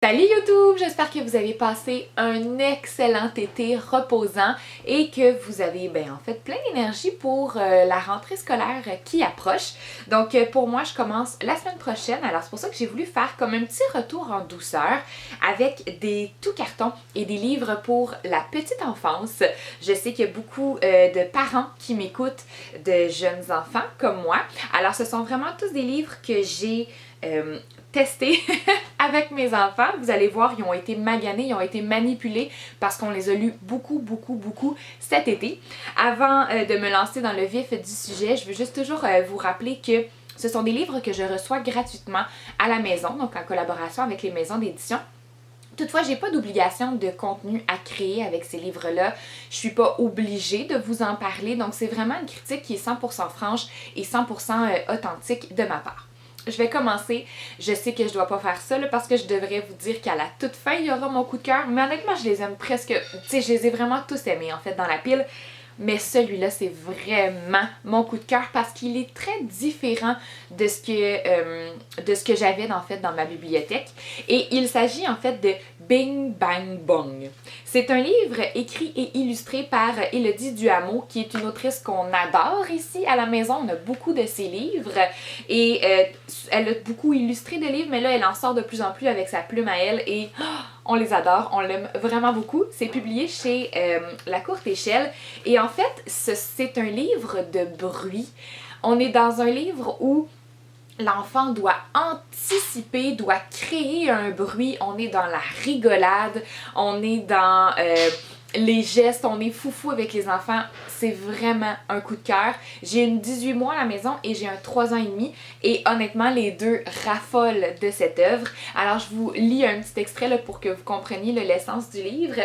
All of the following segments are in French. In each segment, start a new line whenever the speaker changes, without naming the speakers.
Salut YouTube! J'espère que vous avez passé un excellent été reposant et que vous avez en fait plein d'énergie pour la rentrée scolaire qui approche. Donc pour moi, je commence la semaine prochaine, alors c'est pour ça que j'ai voulu faire comme un petit retour en douceur avec des tout cartons et des livres pour la petite enfance. Je sais qu'il y a beaucoup de parents qui m'écoutent, de jeunes enfants comme moi. Alors ce sont vraiment tous des livres que j'ai testés avec mes enfants. Vous allez voir, ils ont été maganés, ils ont été manipulés parce qu'on les a lus beaucoup cet été. Avant de me lancer dans le vif du sujet, je veux juste toujours vous rappeler que ce sont des livres que je reçois gratuitement à la maison, donc en collaboration avec les maisons d'édition. Toutefois, j'ai pas d'obligation de contenu à créer avec ces livres-là. Je suis pas obligée de vous en parler, donc c'est vraiment une critique qui est 100% franche et 100% authentique de ma part. Je vais commencer. Je sais que je dois pas faire ça là, parce que je devrais vous dire qu'à la toute fin, il y aura mon coup de cœur. Mais honnêtement, je les aime presque... Tu sais, je les ai vraiment tous aimés en fait dans la pile. Mais celui-là, c'est vraiment mon coup de cœur parce qu'il est très différent de ce que j'avais en fait dans ma bibliothèque. Et il s'agit en fait de Bing Bang Bong. C'est un livre écrit et illustré par Élodie Duhamel, qui est une autrice qu'on adore ici à la maison. On a beaucoup de ses livres et elle a beaucoup illustré de livres, mais là, elle en sort de plus en plus avec sa plume à elle et... on les adore, on l'aime vraiment beaucoup. C'est publié chez La Courte Échelle. Et en fait, c'est un livre de bruit. On est dans un livre où l'enfant doit anticiper, doit créer un bruit. On est dans la rigolade, on est dans les gestes, on est foufou avec les enfants. C'est vraiment un coup de cœur. J'ai une 18 mois à la maison et j'ai un 3 ans et demi. Et honnêtement, les deux raffolent de cette œuvre. Alors, je vous lis un petit extrait là, pour que vous compreniez l'essence du livre.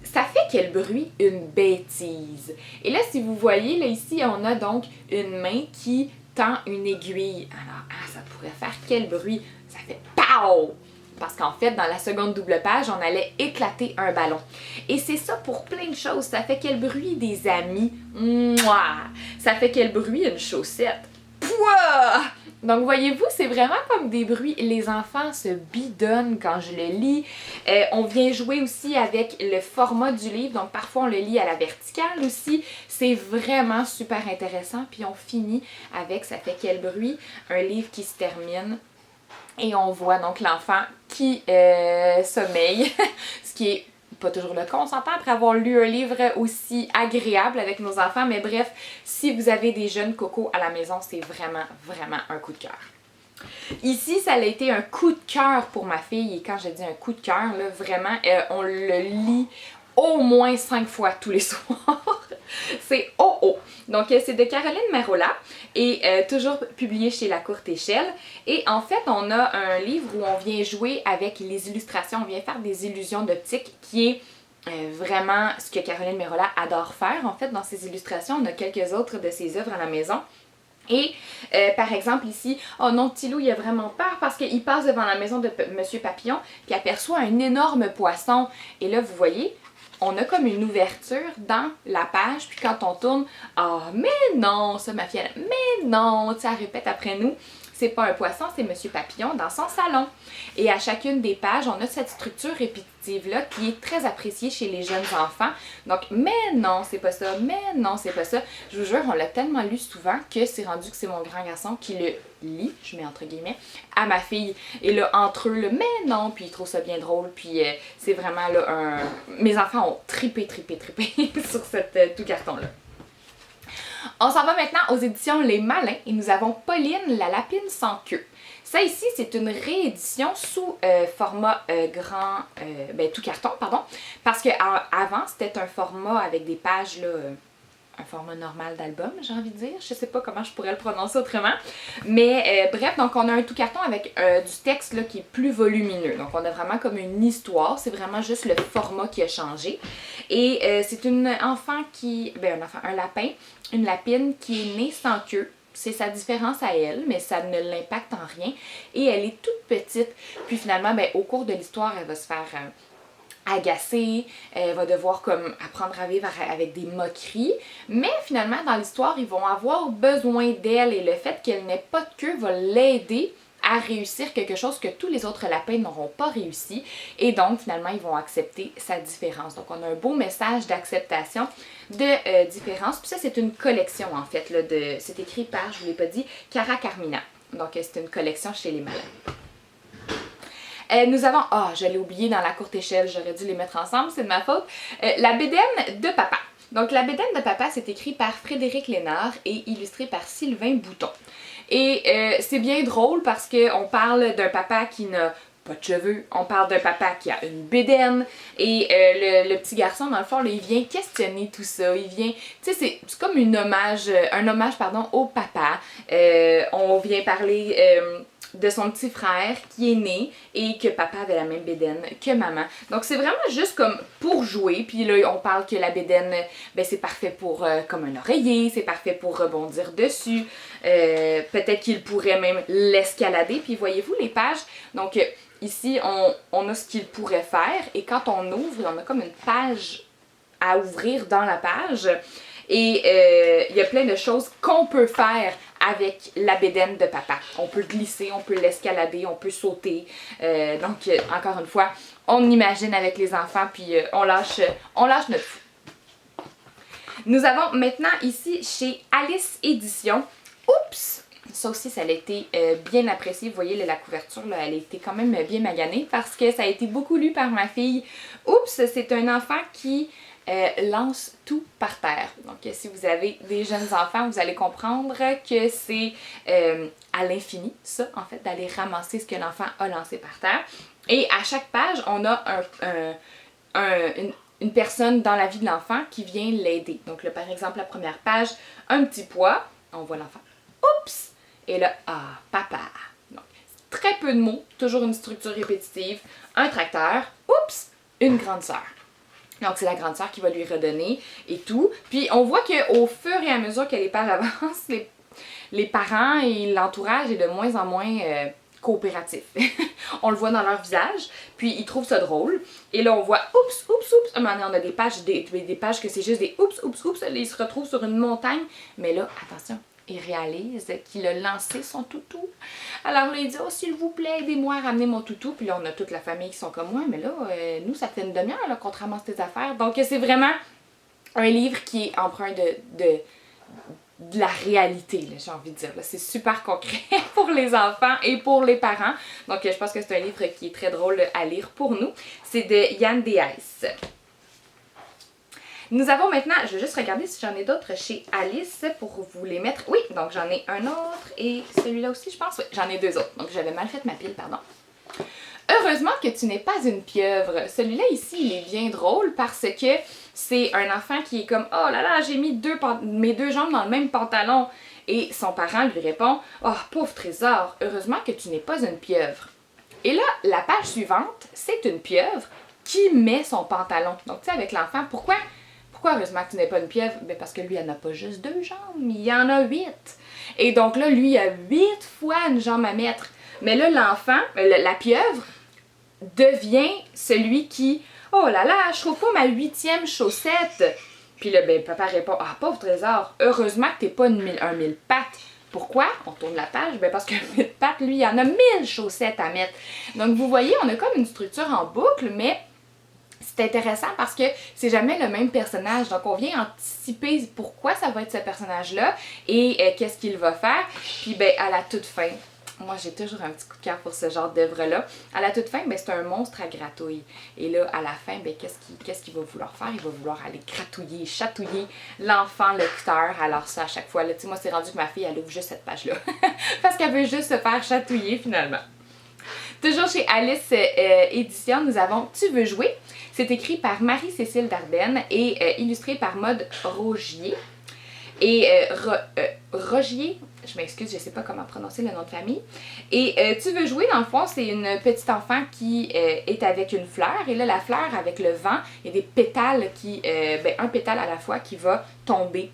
Ça fait quel bruit? Une bêtise. Et là, si vous voyez, là ici, on a donc une main qui tend une aiguille. Alors, ça pourrait faire quel bruit? Ça fait POW! Parce qu'en fait, dans la seconde double page, on allait éclater un ballon. Et c'est ça pour plein de choses. Ça fait quel bruit des amis? Mouah! Ça fait quel bruit une chaussette? Pouah! Donc, voyez-vous, c'est vraiment comme des bruits. Les enfants se bidonnent quand je le lis. On vient jouer aussi avec le format du livre. Donc, parfois, on le lit à la verticale aussi. C'est vraiment super intéressant. Puis, on finit avec Ça fait quel bruit? Un livre qui se termine. Et on voit donc l'enfant qui sommeille, ce qui est pas toujours le cas, on s'entend après avoir lu un livre aussi agréable avec nos enfants, mais bref, si vous avez des jeunes cocos à la maison, c'est vraiment un coup de cœur. Ici, ça a été un coup de cœur pour ma fille, et quand je dis un coup de cœur, là, vraiment, on le lit au moins 5 fois tous les soirs. C'est Oh! Donc, c'est de Caroline Marola et toujours publié chez La Courte Échelle. Et en fait, on a un livre où on vient jouer avec les illustrations, on vient faire des illusions d'optique qui est vraiment ce que Caroline Marola adore faire. En fait, dans ses illustrations, on a quelques autres de ses œuvres à la maison. Et par exemple ici, oh non, petit loup il a vraiment peur parce qu'il passe devant la maison de Monsieur Papillon puis aperçoit un énorme poisson. Et là, vous voyez, on a comme une ouverture dans la page, puis quand on tourne, ah, mais non, ça, ma fille, mais non, tu sais, elle répète après nous, c'est pas un poisson, c'est Monsieur Papillon dans son salon. Et à chacune des pages, on a cette structure répétitive-là qui est très appréciée chez les jeunes enfants. Donc, mais non, c'est pas ça, mais non, c'est pas ça. Je vous jure, on l'a tellement lu souvent que c'est rendu que c'est mon grand garçon qui le lit, je mets entre guillemets, à ma fille. Et là, entre eux, le mais non, puis ils trouvent ça bien drôle, puis c'est vraiment là un... Mes enfants ont trippé sur cette tout carton-là. On s'en va maintenant aux éditions Les Malins et nous avons Pauline la lapine sans queue. Ça ici, c'est une réédition sous format tout carton, pardon, parce qu'avant, c'était un format avec des pages, là, un format normal d'album, j'ai envie de dire. Je sais pas comment je pourrais le prononcer autrement. Mais bref, donc on a un tout carton avec du texte là, qui est plus volumineux. Donc on a vraiment comme une histoire. C'est vraiment juste le format qui a changé. Et c'est une enfant qui... un lapin, une lapine qui est née sans queue. C'est sa différence à elle, mais ça ne l'impacte en rien. Et elle est toute petite. Puis finalement, au cours de l'histoire, elle va se faire... agacée, elle va devoir comme apprendre à vivre avec des moqueries, mais finalement dans l'histoire ils vont avoir besoin d'elle et le fait qu'elle n'ait pas de queue va l'aider à réussir quelque chose que tous les autres lapins n'auront pas réussi. Et donc, finalement, ils vont accepter sa différence. Donc, on a un beau message d'acceptation de différence. Puis ça, c'est une collection, en fait, là, c'est écrit par, je ne vous l'ai pas dit, Cara Carmina. Donc, c'est une collection chez les malins. Nous avons, je l'ai oublié dans la courte échelle, j'aurais dû les mettre ensemble, c'est de ma faute, la bédaine de papa. Donc, la bédaine de papa, c'est écrit par Frédéric Lénard et illustré par Sylvain Bouton. Et c'est bien drôle parce qu'on parle d'un papa qui n'a pas de cheveux, on parle d'un papa qui a une bédaine et le petit garçon, dans le fond, là, il vient questionner tout ça, il vient, tu sais, c'est comme un hommage au papa. On vient parler de son petit frère qui est né et que papa avait la même bédaine que maman. Donc c'est vraiment juste comme pour jouer. Puis là, on parle que la bédaine, ben c'est parfait pour comme un oreiller, c'est parfait pour rebondir dessus. Peut-être qu'il pourrait même l'escalader. Puis voyez-vous les pages? Donc ici, on a ce qu'il pourrait faire. Et quand on ouvre, on a comme une page à ouvrir dans la page. Et il y a plein de choses qu'on peut faire avec la bédaine de papa. On peut glisser, on peut l'escalader, on peut sauter. Donc, encore une fois, on imagine avec les enfants, puis on lâche notre fou. Nous avons maintenant ici chez Alice Éditions. Oups! Ça aussi, ça a été bien apprécié. Vous voyez, la couverture, là, elle a été quand même bien maganée parce que ça a été beaucoup lu par ma fille. Oups! C'est un enfant qui lance tout par terre. Donc, si vous avez des jeunes enfants, vous allez comprendre que c'est à l'infini, ça, en fait, d'aller ramasser ce que l'enfant a lancé par terre. Et à chaque page, on a une personne dans la vie de l'enfant qui vient l'aider. Donc, là, par exemple, la première page, un petit poids, on voit l'enfant. Oups! Et là, papa. Donc, très peu de mots, toujours une structure répétitive. Un tracteur, oups! Une grande sœur. Donc, c'est la grande sœur qui va lui redonner et tout. Puis, on voit qu'au fur et à mesure que les pages avancent, les parents et l'entourage est de moins en moins coopératif. On le voit dans leur visage, puis ils trouvent ça drôle. Et là, on voit oups, oups, oups. Un moment donné, on a des pages que c'est juste des oups, oups, oups. Là, ils se retrouvent sur une montagne. Mais là, attention, il réalise qu'il a lancé son toutou. Alors là, il dit « Oh, s'il vous plaît, aidez-moi à ramener mon toutou. » Puis là, on a toute la famille qui sont comme moi. Mais là, nous, ça fait une demi-heure qu'on te ramasse tes affaires. Donc, c'est vraiment un livre qui est empreint de la réalité, j'ai envie de dire. C'est super concret pour les enfants et pour les parents. Donc, je pense que c'est un livre qui est très drôle à lire pour nous. C'est de Yann Dehaes. Nous avons maintenant, je vais juste regarder si j'en ai d'autres chez Alice pour vous les mettre. Oui, donc j'en ai un autre et celui-là aussi, je pense. Oui, j'en ai deux autres. Donc j'avais mal fait ma pile, pardon. Heureusement que tu n'es pas une pieuvre. Celui-là ici, il est bien drôle parce que c'est un enfant qui est comme « Oh là là, j'ai mis mes deux jambes dans le même pantalon. » Et son parent lui répond « Oh, pauvre trésor, heureusement que tu n'es pas une pieuvre. » Et là, la page suivante, c'est une pieuvre qui met son pantalon. Donc, tu sais, avec l'enfant, pourquoi heureusement que tu n'es pas une pieuvre? Ben parce que lui, il n'a pas juste deux jambes, il y en a 8. Et donc là, lui, il a 8 fois une jambe à mettre. Mais là, l'enfant, la pieuvre, devient celui qui « Oh là là, je trouve pas ma 8e chaussette. » Puis là, ben, papa répond « Ah, pauvre trésor, heureusement que t'es pas un 1000 pattes. » Pourquoi? On tourne la page. Ben parce que 1000 pattes, lui, il en a 1000 chaussettes à mettre. Donc, vous voyez, on a comme une structure en boucle, mais c'est intéressant parce que c'est jamais le même personnage. Donc, on vient anticiper pourquoi ça va être ce personnage-là et qu'est-ce qu'il va faire. Puis, ben, à la toute fin, moi, j'ai toujours un petit coup de cœur pour ce genre d'œuvre-là. À la toute fin, ben, c'est un monstre à gratouille. Et là, à la fin, ben, qu'est-ce qu'il va vouloir faire? Il va vouloir aller gratouiller, chatouiller l'enfant lecteur. Alors ça, à chaque fois, là, tu sais, moi, c'est rendu que ma fille, elle ouvre juste cette page-là. Parce qu'elle veut juste se faire chatouiller, finalement. Toujours chez Alice Éditions, nous avons Tu veux jouer? C'est écrit par Marie-Cécile Dardenne et illustré par Maude Rogier. Et Rogier, je m'excuse, je ne sais pas comment prononcer le nom de famille. Et Tu veux jouer, dans le fond, c'est une petite enfant qui est avec une fleur. Et là, la fleur, avec le vent, il y a des pétales un pétale à la fois qui va tomber.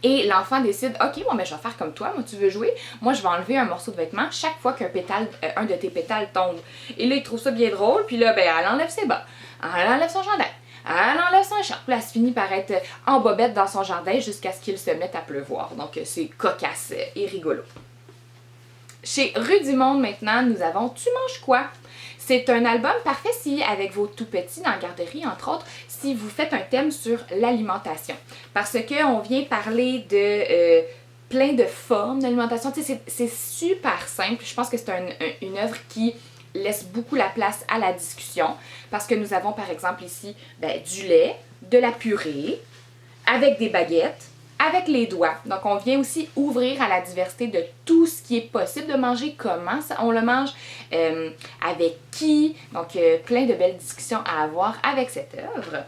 Et l'enfant décide, ok, bon, ben, je vais faire comme toi, moi, tu veux jouer? Moi, je vais enlever un morceau de vêtement chaque fois qu'un un de tes pétales tombe. Et là, il trouve ça bien drôle, puis là, ben, elle enlève ses bas, elle enlève son chandail, elle enlève son écharpe. Puis là, elle se finit par être en bobette dans son jardin jusqu'à ce qu'il se mette à pleuvoir. Donc, c'est cocasse et rigolo. Chez Rue du Monde maintenant, nous avons Tu manges quoi? C'est un album parfait si, avec vos tout-petits dans la garderie, entre autres, si vous faites un thème sur l'alimentation. Parce qu'on vient parler de plein de formes d'alimentation. Tu sais, c'est super simple. Je pense que c'est une œuvre qui laisse beaucoup la place à la discussion. Parce que nous avons, par exemple, ici, du lait, de la purée, avec des baguettes, avec les doigts. Donc, on vient aussi ouvrir à la diversité de tout ce qui est possible de manger, comment on le mange, avec qui. Donc, plein de belles discussions à avoir avec cette œuvre.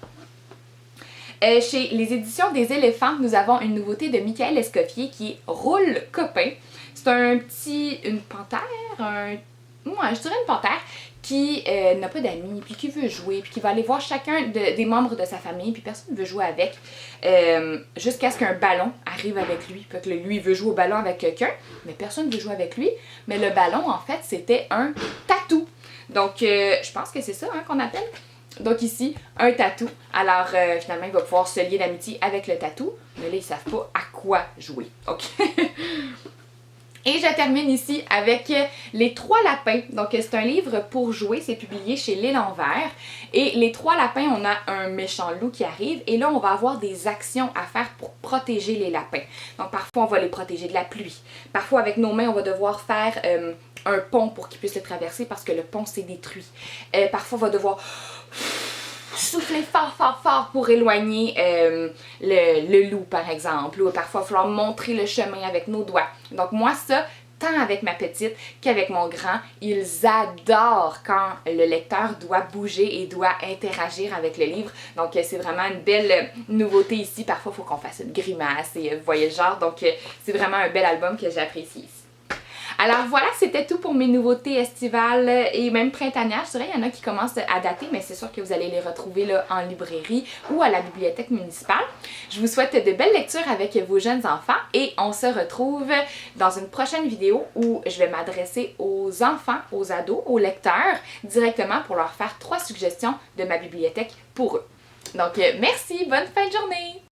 Chez les éditions des éléphants, nous avons une nouveauté de Michael Escoffier qui est Roule Copain. C'est une panthère, je dirais une panthère qui n'a pas d'amis, puis qui veut jouer, puis qui va aller voir chacun des membres de sa famille, puis personne ne veut jouer avec, jusqu'à ce qu'un ballon arrive avec lui. Fait que lui, il veut jouer au ballon avec quelqu'un, mais personne ne veut jouer avec lui. Mais le ballon, en fait, c'était un tatou. Donc, je pense que c'est ça qu'on appelle. Donc ici, un tatou. Alors, finalement, il va pouvoir se lier d'amitié avec le tatou, mais là, ils ne savent pas à quoi jouer. OK? Et je termine ici avec Les Trois Lapins. Donc, c'est un livre pour jouer. C'est publié chez L'Élan Vert. Et Les Trois Lapins, on a un méchant loup qui arrive. Et là, on va avoir des actions à faire pour protéger les lapins. Donc, parfois, on va les protéger de la pluie. Parfois, avec nos mains, on va devoir faire un pont pour qu'ils puissent le traverser parce que le pont s'est détruit. Parfois, on va devoir souffler fort, fort, fort pour éloigner le loup, par exemple. Ou parfois, il va falloir montrer le chemin avec nos doigts. Donc, moi, ça, tant avec ma petite qu'avec mon grand, ils adorent quand le lecteur doit bouger et doit interagir avec le livre. Donc, c'est vraiment une belle nouveauté ici. Parfois, il faut qu'on fasse une grimace et vous voyez le genre. Donc, c'est vraiment un bel album que j'apprécie ici. Alors voilà, c'était tout pour mes nouveautés estivales et même printanières. Je dirais, il y en a qui commencent à dater, mais c'est sûr que vous allez les retrouver là en librairie ou à la bibliothèque municipale. Je vous souhaite de belles lectures avec vos jeunes enfants et on se retrouve dans une prochaine vidéo où je vais m'adresser aux enfants, aux ados, aux lecteurs directement pour leur faire 3 suggestions de ma bibliothèque pour eux. Donc merci, bonne fin de journée!